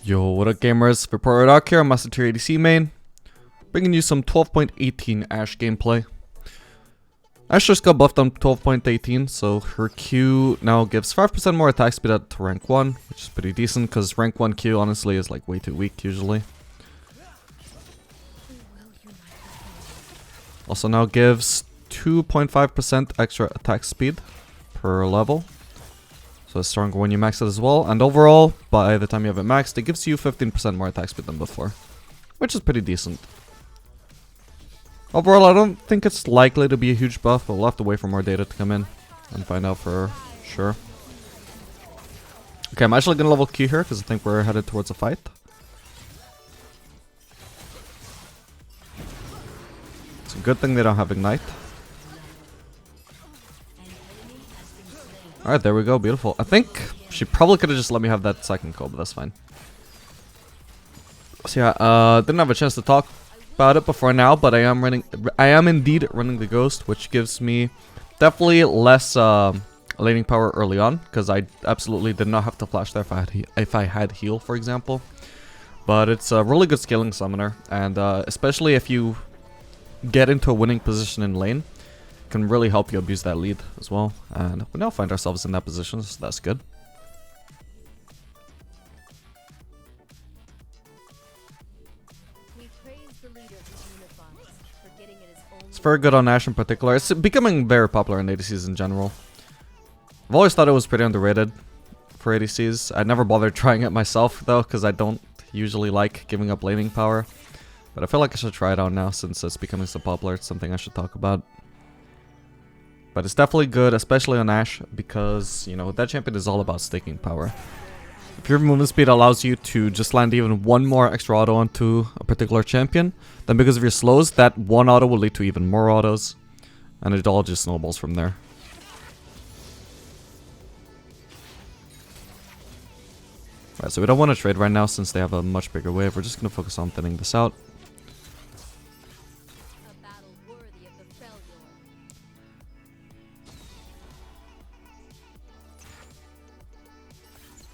Yo, what up gamers? Reporter Doc here, Master Tier ADC main, bringing you some 12.18 Ashe gameplay. Ashe just got buffed on 12.18, so her Q now gives 5% more attack speed at rank 1, which is pretty decent, because rank 1 Q honestly is like way too weak usually. Also now gives 2.5% extra attack speed per level. So it's stronger when you max it as well, and overall, by the time you have it maxed, it gives you 15% more attack speed than before, which is pretty decent. Overall, I don't think it's likely to be a huge buff, but we'll have to wait for more data to come in and find out for sure. Okay, I'm actually gonna level Q here, because I think we're headed towards a fight. It's a good thing they don't have Ignite. Alright, there we go, beautiful. I think she probably could have just let me have that second kill, but that's fine. So yeah, didn't have a chance to talk about it before now, but I am indeed running the Ghost, which gives me definitely less laning power early on, because I absolutely did not have to flash there if I had heal, for example. But it's a really good scaling summoner, and especially if you get into a winning position in lane, can really help you abuse that lead as well, and we now find ourselves in that position, so that's good. It's very good on Ashe in particular. It's becoming very popular in ADCs in general. I've always thought it was pretty underrated for ADCs. I never bothered trying it myself though, because I don't usually like giving up laning power, but I feel like I should try it out now since it's becoming so popular. It's something I should talk about. But it's definitely good, especially on Ashe, because, you know, that champion is all about staking power. If your movement speed allows you to just land even one more extra auto onto a particular champion, then because of your slows, that one auto will lead to even more autos, and it all just snowballs from there. Alright, so we don't want to trade right now since they have a much bigger wave. We're just going to focus on thinning this out.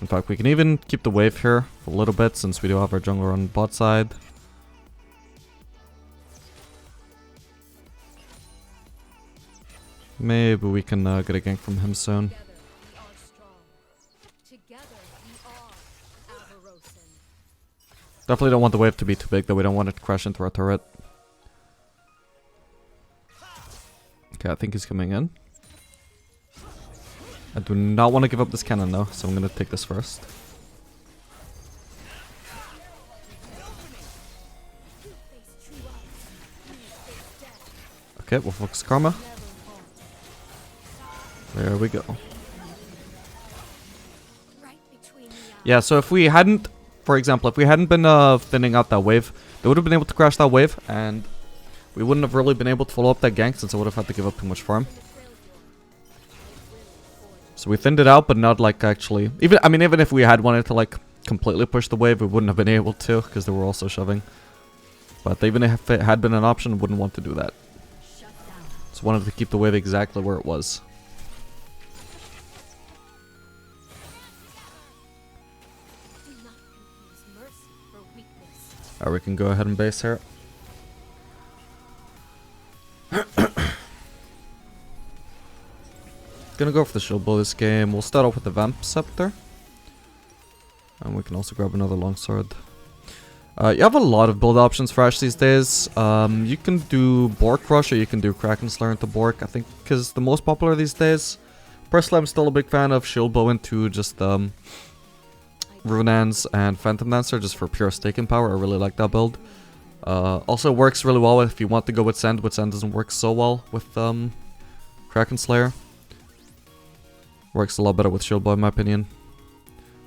In fact, we can even keep the wave here for a little bit since we do have our jungler on bot side. Maybe we can get a gank from him soon. Definitely don't want the wave to be too big, though. We don't want it to crash into our turret. Okay, I think he's coming in. I do not want to give up this cannon though, so I'm going to take this first. Okay, we'll focus Karma. There we go. Yeah, so if we hadn't, for example, if we hadn't been thinning out that wave, they would have been able to crash that wave, and we wouldn't have really been able to follow up that gank since I would have had to give up too much farm. So we thinned it out, but not like actually. Even if we had wanted to like completely push the wave, we wouldn't have been able to because they were also shoving. But even if it had been an option, wouldn't want to do that. So wanted to keep the wave exactly where it was. Alright, we can go ahead and base here. Gonna go for the shield bow this game. We'll start off with the Vamp Scepter. And we can also grab another longsword. You have a lot of build options for Ashe these days. You can do Bork Rush or you can do Kraken Slayer into Bork, I think, is the most popular these days. Personally, I'm still a big fan of shield bow into just Runans and Phantom Dancer just for pure staking power. I really like that build. Also works really well if you want to go with Send. With Send doesn't work so well with Kraken Slayer. Works a lot better with shield bow in my opinion.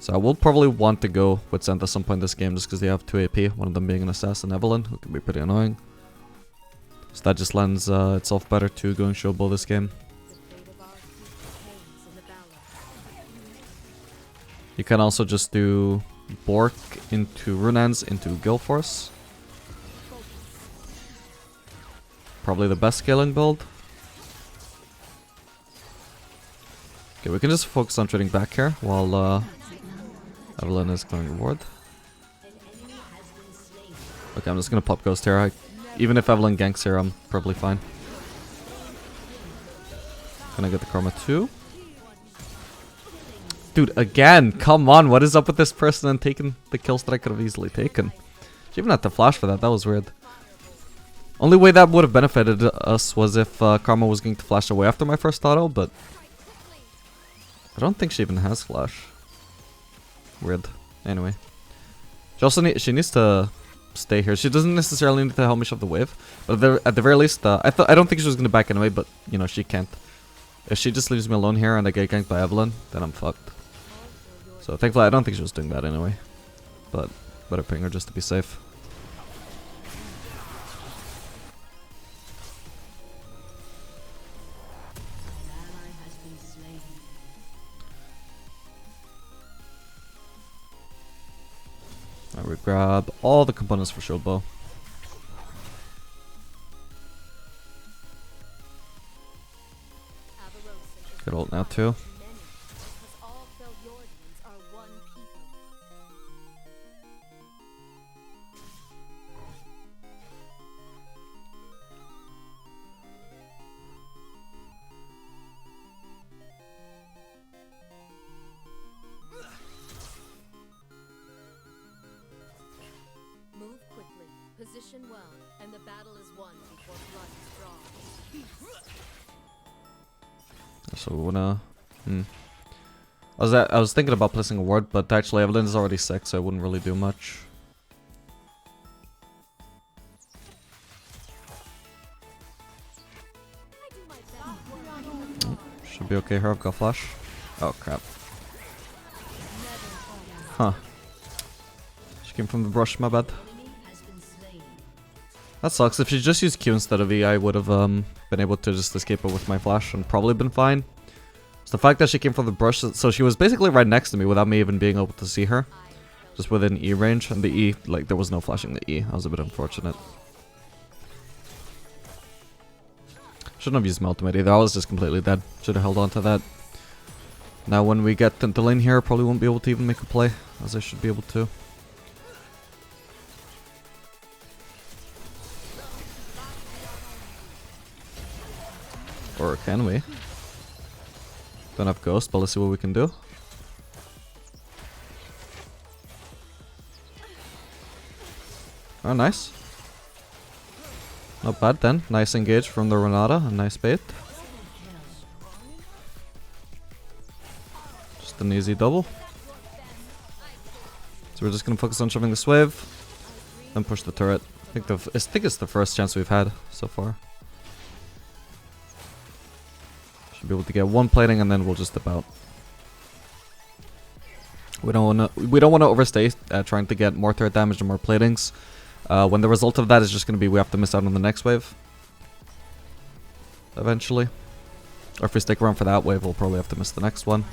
So I will probably want to go with Send at some point in this game just because they have 2 AP, one of them being an assassin Evelyn, who can be pretty annoying. So that just lends itself better to going shield bow this game. You can also just do Bork into Runans into Gilforce. Probably the best scaling build. Okay, we can just focus on trading back here while Evelyn is going reward. Okay, I'm just gonna pop Ghost here. Even if Evelyn ganks here, I'm probably fine. Can I get the Karma too? Dude, again, come on, what is up with this person and taking the kills that I could have easily taken? She even had to flash for that, that was weird. Only way that would have benefited us was if Karma was going to flash away after my first auto, but I don't think she even has flash. Weird. Anyway. She needs to stay here. She doesn't necessarily need to help me shove the wave, but at the very least, I don't think she was going to back anyway, but you know, she can't. If she just leaves me alone here and I get ganked by Evelyn, then I'm fucked. So thankfully I don't think she was doing that anyway. But better ping her just to be safe. Alright, we grab all the components for shield bow. Good ult now too. Position well, and the battle is won before blood is drawn. So we wanna. I was thinking about placing a ward, but actually Evelyn is already sick, so I wouldn't really do much. Should be okay here. I've got flash. Oh crap. Huh. She came from the brush. My bad. That sucks. If she just used Q instead of E, I would have been able to just escape it with my flash and probably been fine. It's the fact that she came from the brush, so she was basically right next to me without me even being able to see her. Just within E range, and the E, like, there was no flashing the E. That was a bit unfortunate. Shouldn't have used my ultimate either. I was just completely dead. Should have held on to that. Now when we get into lane here, I probably won't be able to even make a play, as I should be able to. Or can we? Don't have Ghost, but let's see what we can do. Oh, nice. Not bad then. Nice engage from the Renata. A nice bait. Just an easy double. So we're just gonna focus on shoving this wave. Then push the turret. I think it's the first chance we've had so far. Be able to get one plating and then we'll just dip out. We don't want to overstay trying to get more turret damage and more platings. When the result of that is just going to be we have to miss out on the next wave eventually. Or if we stick around for that wave, we'll probably have to miss the next one.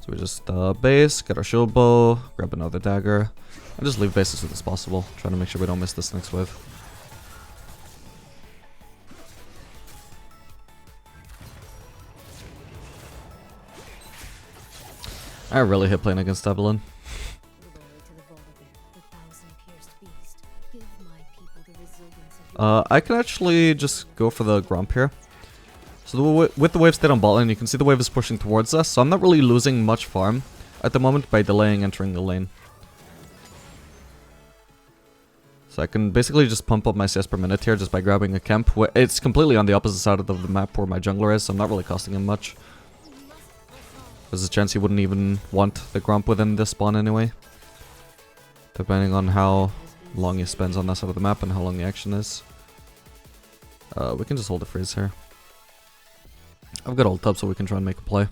So we just base, get our shield bow, grab another dagger, and just leave base as soon as possible, trying to make sure we don't miss this next wave. I really hate playing against Evelyn. I can actually just go for the Gromp here. So with the wave state on bot lane, you can see the wave is pushing towards us, so I'm not really losing much farm at the moment by delaying entering the lane. So I can basically just pump up my CS per minute here just by grabbing a camp. It's completely on the opposite side of the map where my jungler is, so I'm not really costing him much. There's a chance he wouldn't even want the Gromp within this spawn anyway. Depending on how long he spends on that side of the map and how long the action is. We can just hold the freeze here. I've got ult up so we can try and make a play.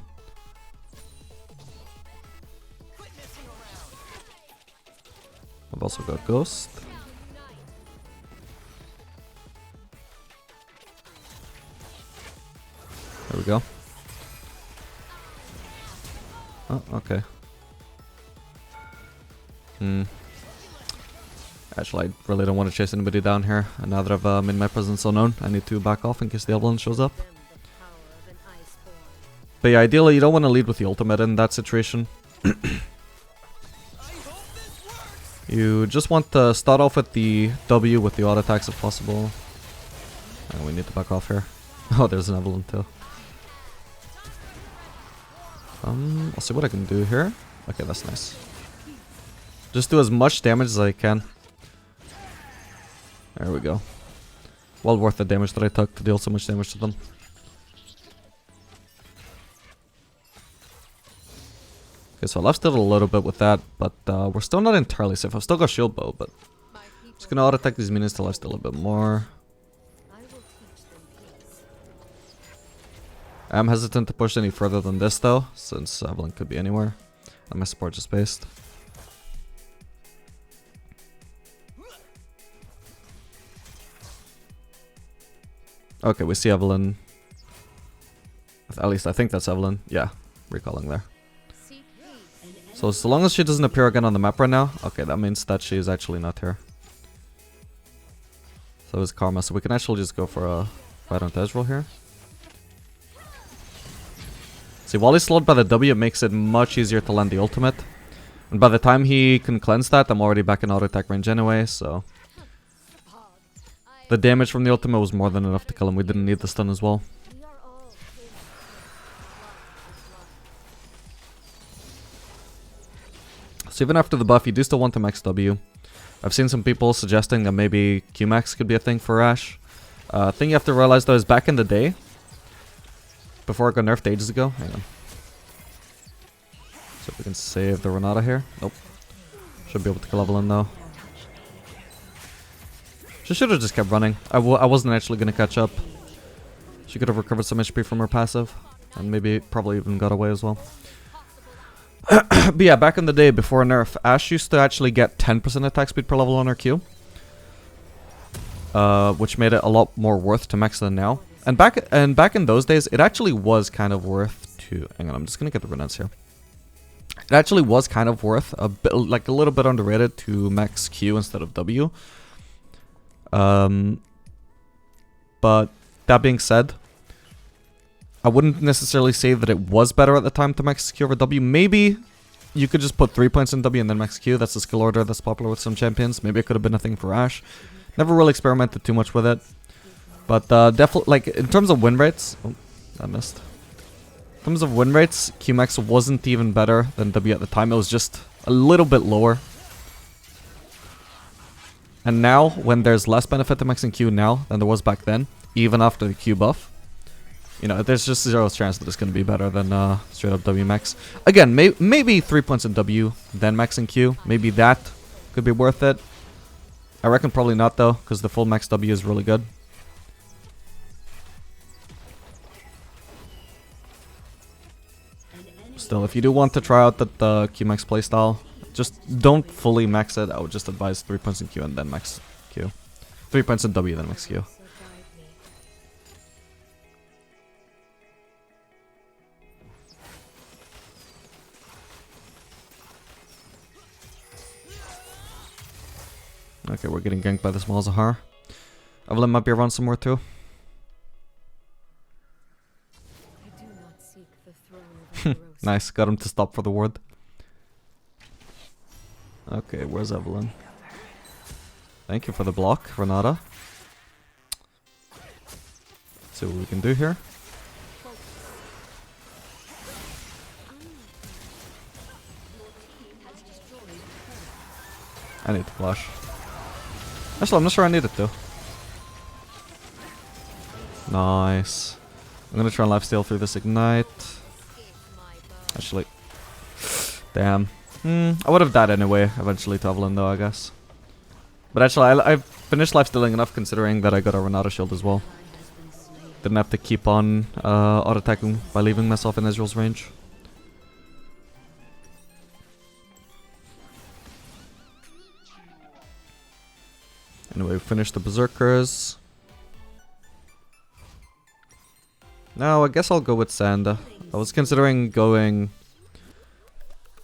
I've also got Ghost. There we go. Oh, okay. Actually, I really don't want to chase anybody down here. And now that I've made my presence unknown, I need to back off in case the Evelyn shows up. But yeah, ideally, you don't want to lead with the ultimate in that situation. You just want to start off with the W with the auto attacks if possible. And we need to back off here. Oh, there's an Evelyn too. I'll see what I can do here. Okay, that's nice. Just do as much damage as I can. There we go. Well worth the damage that I took to deal so much damage to them. Okay, so I left it a little bit with that, but we're still not entirely safe. I've still got shield bow, but just gonna auto attack these minions till I still a bit more. I'm hesitant to push any further than this though, since Evelyn could be anywhere. And my support just based. Okay, we see Evelyn. At least I think that's Evelyn. Yeah, recalling there. So long as she doesn't appear again on the map right now, okay, that means that she is actually not here. So is Karma, so we can actually just go for a fight on Tezrel here. See, while he's slowed by the W, it makes it much easier to land the ultimate. And by the time he can cleanse that, I'm already back in auto attack range anyway, so... The damage from the ultimate was more than enough to kill him. We didn't need the stun as well. So even after the buff, you do still want to max W. I've seen some people suggesting that maybe Q-max could be a thing for Ashe. Thing you have to realize though is back in the day, before it got nerfed ages ago. Hang on. So if we can save the Renata here. Nope. Should be able to kill Evelyn though. She should have just kept running. I wasn't actually going to catch up. She could have recovered some HP from her passive. And maybe probably even got away as well. But yeah, back in the day before nerf, Ashe used to actually get 10% attack speed per level on her Q. Which made it a lot more worth to max than now. And back in those days, it actually was kind of worth to... Hang on, I'm just going to get the Renats here. It actually was kind of worth, a bit, like a little bit underrated to max Q instead of W. But that being said, I wouldn't necessarily say that it was better at the time to max Q over W. Maybe you could just put 3 points in W and then max Q. That's the skill order that's popular with some champions. Maybe it could have been a thing for Ashe. Never really experimented too much with it. But definitely, like, in terms of win rates... Oh, I missed. In terms of win rates, Q-max wasn't even better than W at the time. It was just a little bit lower. And now, when there's less benefit to maxing Q now than there was back then, even after the Q buff, you know, there's just zero chance that it's going to be better than straight up W max. Again, maybe 3 points in W, then maxing Q. Maybe that could be worth it. I reckon probably not though, because the full max W is really good. Still, if you do want to try out the Q-max playstyle, just don't fully max it. I would just advise 3 points in Q and then max Q. 3 points in W, then max Q. Okay, we're getting ganked by the small Zahar. Evelyn might be around somewhere too. Nice, got him to stop for the ward. Okay, where's Evelyn? Thank you for the block, Renata. Let's see what we can do here. I need to flash. Actually, I'm not sure I need it though. Nice. I'm gonna try and lifesteal through this ignite. Actually, damn. I would have died anyway, eventually to Evelyn though, I guess. But actually, I've finished lifestealing enough considering that I got a Renata shield as well. Didn't have to keep on auto-attacking by leaving myself in Ezreal's range. Anyway, we finished the Berserkers. Now, I guess I'll go with Sand. I was considering going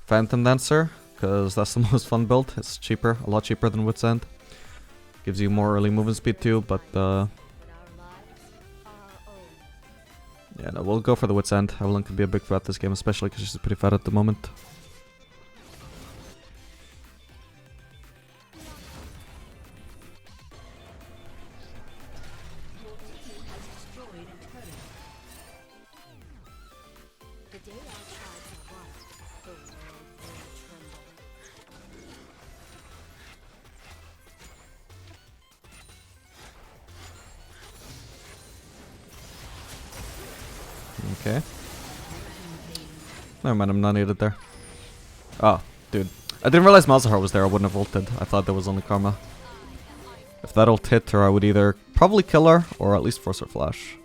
Phantom Dancer, because that's the most fun build. It's cheaper, a lot cheaper than Witsend. Gives you more early movement speed too, but yeah, no, we'll go for the Witsend. Evelyn could be a big threat this game, especially because she's pretty fat at the moment. Okay. Never mind, I'm not needed there. Oh, dude. I didn't realize Malzahar was there. I wouldn't have ulted. I thought there was only Karma. If that ult hit her, I would either probably kill her or at least force her flash.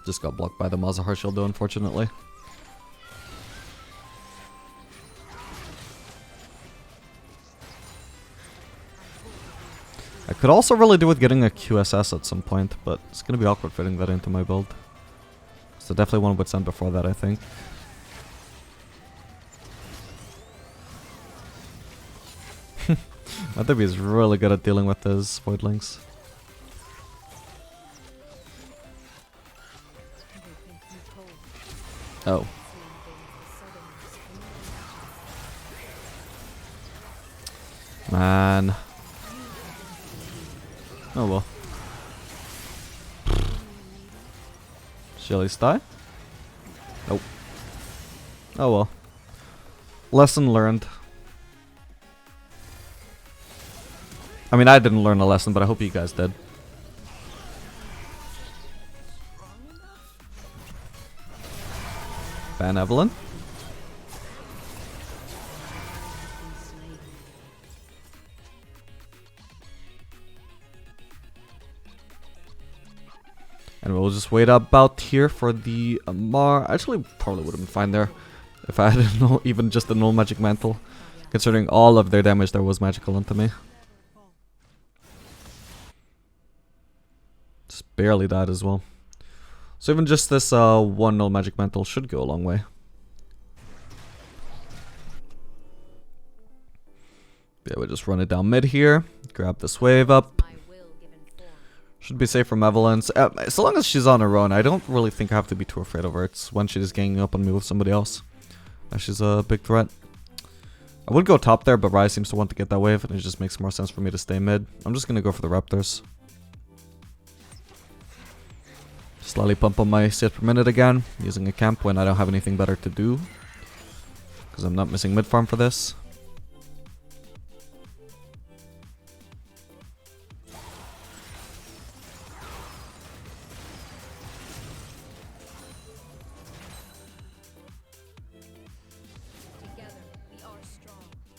Just got blocked by the Malzahar shield though, unfortunately. I could also really do with getting a QSS at some point, but it's gonna be awkward fitting that into my build. So definitely want to withstand before that, I think. Matabi is really good at dealing with his voidlings. Oh. Man. Oh well. Shall he die? Nope. Oh well. Lesson learned. I mean, I didn't learn a lesson, but I hope you guys did. Ban Evelyn. And we'll just wait about here for the Amar. Actually, probably would have been fine there if I had no, even just a null magic mantle. Considering all of their damage there was magical into me. Just barely died as well. So even just this one null magic mantle should go a long way. Yeah, we'll just run it down mid here. Grab this wave up. Should be safe from Evelyn. So long as she's on her own, I don't really think I have to be too afraid of her. It's when she's ganging up on me with somebody else. She's a big threat. I would go top there, but Rai seems to want to get that wave, and it just makes more sense for me to stay mid. I'm just gonna go for the Raptors. Slightly pump on my CS per minute again, using a camp when I don't have anything better to do. Because I'm not missing mid farm for this.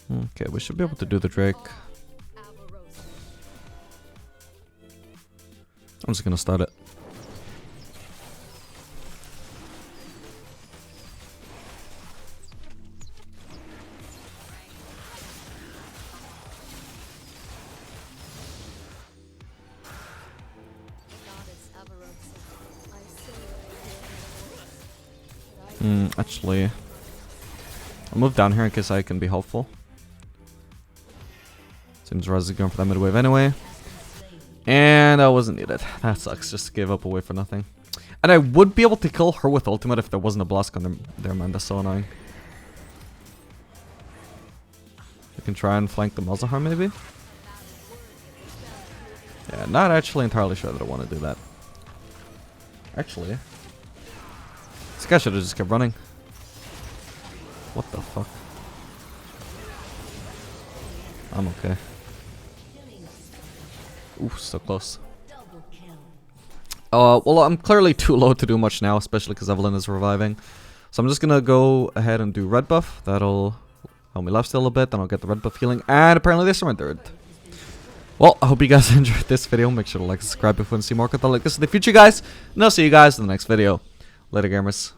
Okay, we should be able to do the Drake. I'm just gonna start it. Actually, I'll move down here in case I can be helpful. Seems Raz is going for that mid wave anyway. And I wasn't needed. That sucks. Just gave up a wave for nothing. And I would be able to kill her with ultimate if there wasn't a blast on there, man. That's so annoying. I can try and flank the Malzahar maybe? Yeah, not actually entirely sure that I want to do that. Actually, this guy should have just kept running. What the fuck? I'm okay. Ooh, so close. Well, I'm clearly too low to do much now, especially because Evelyn is reviving. So I'm just gonna go ahead and do red buff. That'll help me lifesteal a bit, then I'll get the red buff healing. And apparently they surrendered. Well, I hope you guys enjoyed this video. Make sure to like, subscribe if you want to see more content like this in the future, guys. And I'll see you guys in the next video. Later, gamers.